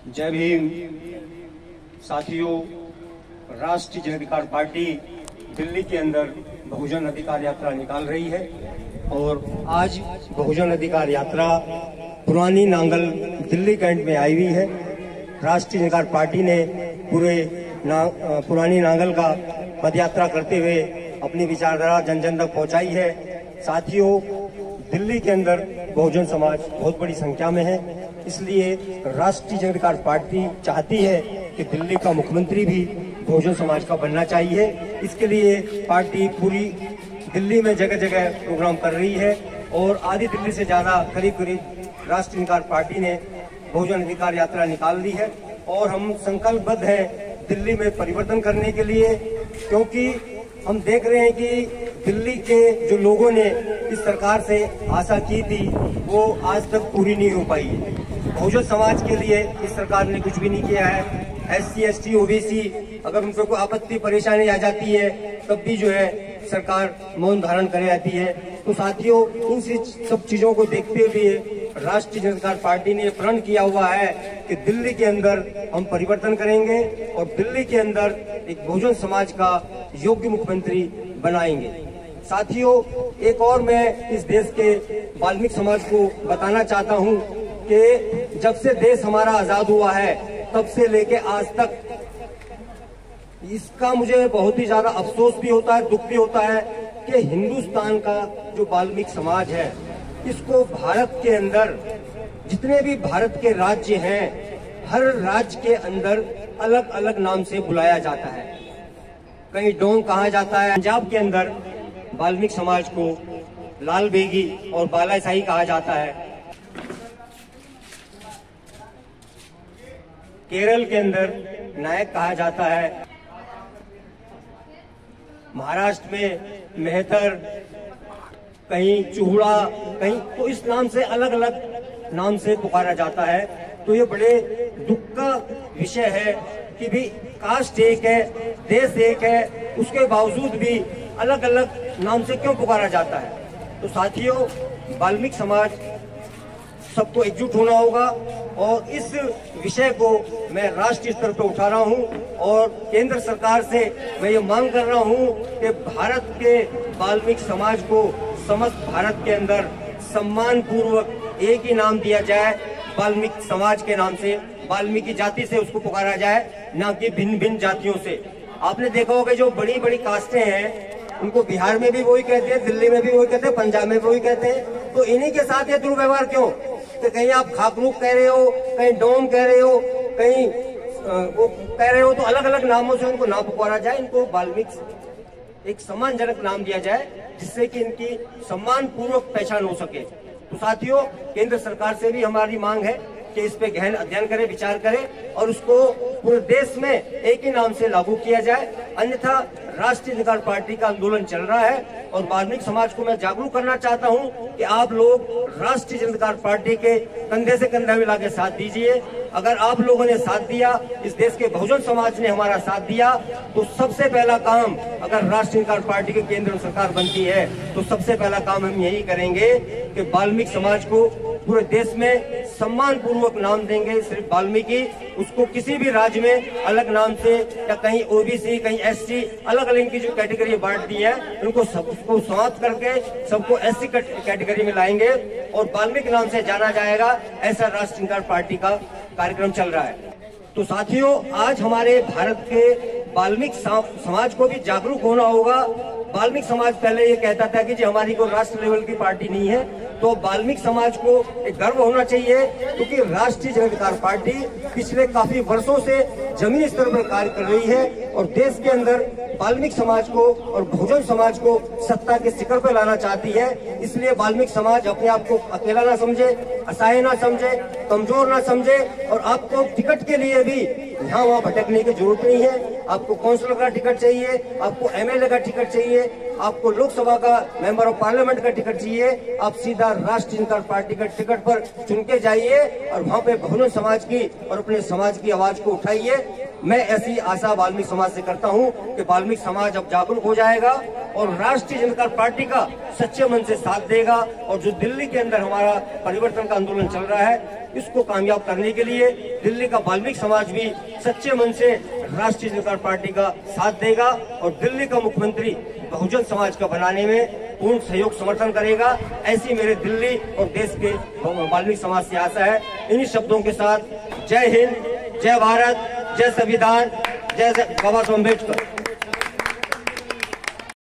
जय भीम। साथियों, राष्ट्रीय जन अधिकार पार्टी दिल्ली के अंदर बहुजन अधिकार यात्रा निकाल रही है और आज बहुजन अधिकार यात्रा पुरानी नांगल दिल्ली कैंट में आई हुई है। राष्ट्रीय जन अधिकार पार्टी ने पुरानी नांगल का पदयात्रा करते हुए अपनी विचारधारा जन जन तक पहुंचाई है। साथियों, दिल्ली के अंदर बहुजन समाज बहुत बड़ी संख्या में है, इसलिए राष्ट्रीय जन अधिकार पार्टी चाहती है कि दिल्ली का मुख्यमंत्री भी बहुजन समाज का बनना चाहिए। इसके लिए पार्टी पूरी दिल्ली में जगह जगह प्रोग्राम कर रही है और आधी दिल्ली से ज्यादा करीब राष्ट्रीय अधिकार पार्टी ने बहुजन अधिकार यात्रा निकाल ली है और हम संकल्पबद्ध हैं दिल्ली में परिवर्तन करने के लिए, क्योंकि हम देख रहे हैं कि दिल्ली के जो लोगों ने इस सरकार से आशा की थी वो आज तक पूरी नहीं हो पाई है। बहुजन समाज के लिए इस सरकार ने कुछ भी नहीं किया है। SC, ST, OBC अगर उनको कोई आपत्ति परेशानी आ जाती है तब भी जो है सरकार मौन धारण करे आती है। तो साथियों, इन सब चीजों को देखते हुए राष्ट्रीय जन अधिकार पार्टी ने प्रण किया हुआ है कि दिल्ली के अंदर हम परिवर्तन करेंगे और दिल्ली के अंदर एक बहुजन समाज का योग्य मुख्यमंत्री बनाएंगे। साथियों, एक और मैं इस देश के वाल्मीकि समाज को बताना चाहता हूं कि जब से देश हमारा आजाद हुआ है तब से लेके आज तक इसका मुझे बहुत ही ज्यादा अफसोस भी होता है, दुख भी होता है कि हिंदुस्तान का जो वाल्मीकि समाज है इसको भारत के अंदर जितने भी भारत के राज्य हैं हर राज्य के अंदर अलग अलग नाम से बुलाया जाता है। कहीं डोंग कहा जाता है, पंजाब के अंदर वाल्मीकि समाज को लाल बेगी और बालासाही कहा जाता है, केरल के अंदर नायक कहा जाता है, महाराष्ट्र में मेहतर, कहीं चूड़ा, कहीं तो इस नाम से अलग अलग नाम से पुकारा जाता है। तो ये बड़े दुख का विषय है कि भी कास्ट एक है, देश एक है, उसके बावजूद भी अलग अलग नाम से क्यों पुकारा जाता है। तो साथियों, वाल्मीकि समाज सबको एकजुट होना होगा और इस विषय को मैं राष्ट्रीय स्तर पर उठा रहा हूं और केंद्र सरकार से मैं ये मांग कर रहा हूं कि भारत के वाल्मीकि समाज को समस्त भारत के अंदर सम्मान पूर्वक एक ही नाम दिया जाए, वाल्मीकि समाज के नाम से, वाल्मीकि जाति से उसको पुकारा जाए, ना कि भिन्न भिन्न जातियों से। आपने देखा होगा जो बड़ी बड़ी कास्टें हैं उनको बिहार में भी वही कहते हैं, दिल्ली में भी वही कहते हैं, पंजाब में भी वही कहते हैं। तो इन्हीं के साथ ये दुर्व्यवहार क्यों? तो कहीं आप खाकरूक कह रहे हो, कहीं डोम कह रहे हो, कहीं वो कह रहे हो, तो अलग अलग नामों से उनको ना पुकारा जाए, इनको वाल्मीकि एक सम्मानजनक नाम दिया जाए जिससे कि इनकी सम्मान पूर्वक पहचान हो सके। तो साथियों, केंद्र सरकार से भी हमारी मांग है कि इस पे गहन अध्ययन करे, विचार करे और उसको पूरे देश में एक ही नाम से लागू किया जाए, अन्यथा राष्ट्रीय अधिकार पार्टी का आंदोलन चल रहा है और वाल्मीकि समाज को मैं जागरूक करना चाहता हूं कि आप लोग राष्ट्रीय जन अधिकार पार्टी के कंधे से कंधा मिला के साथ दीजिए। अगर आप लोगों ने साथ दिया, इस देश के बहुजन समाज ने हमारा साथ दिया, तो सबसे पहला काम, अगर राष्ट्रीय अधिकार पार्टी की केंद्र सरकार बनती है तो सबसे पहला काम हम यही करेंगे कि वाल्मीकि समाज को पूरे देश में सम्मान पूर्वक नाम देंगे। सिर्फ वाल्मीकि, उसको किसी भी राज्य में अलग नाम से या कहीं OBC, कहीं SC, अलग अलग इनकी जो कैटेगरी बांट दी है उनको सबको समाप्त करके सबको SC कैटेगरी में लाएंगे और वाल्मीकि नाम से जाना जाएगा। ऐसा राष्ट्रीय अधिकार पार्टी का कार्यक्रम चल रहा है। तो साथियों, आज हमारे भारत के वाल्मीकि समाज को भी जागरूक होना होगा। वाल्मीकि समाज पहले ये कहता था कि जी हमारी कोई राष्ट्र लेवल की पार्टी नहीं है, तो वाल्मीकि समाज को एक गर्व होना चाहिए क्योंकि राष्ट्रीय जन अधिकार पार्टी पिछले काफी वर्षों से जमीनी स्तर पर कार्य कर रही है और देश के अंदर वाल्मीकि समाज को और बहुजन समाज को सत्ता के शिखर पर लाना चाहती है। इसलिए वाल्मीकि समाज अपने आप को अकेला ना समझे, असहाय ना समझे, कमजोर ना समझे और आपको टिकट के लिए भी यहाँ वहाँ भटकने की जरूरत नहीं है। आपको काउंसिलर का टिकट चाहिए, आपको MLA का टिकट चाहिए, आपको लोकसभा का मेंबर ऑफ पार्लियामेंट का टिकट चाहिए, आप सीधा राष्ट्रीय जनता पार्टी का टिकट पर चुन के जाइए और वहाँ पे बहुजन समाज की और अपने समाज की आवाज को उठाइए। मैं ऐसी आशा वाल्मीकि समाज से करता हूं कि वाल्मीकि समाज अब जागरूक हो जाएगा और राष्ट्रीय जनता पार्टी का सच्चे मन से साथ देगा और जो दिल्ली के अंदर हमारा परिवर्तन का आंदोलन चल रहा है इसको कामयाब करने के लिए दिल्ली का वाल्मीकि समाज भी सच्चे मन से राष्ट्रीय जनता पार्टी का साथ देगा और दिल्ली का मुख्यमंत्री बहुजन समाज का बनाने में पूर्ण सहयोग समर्थन करेगा। ऐसी मेरे दिल्ली और देश के वाल्मीकि समाज से आशा है। इन्हीं शब्दों के साथ जय हिंद, जय भारत, जय संविधान, जय बाबा साहब अम्बेडकर।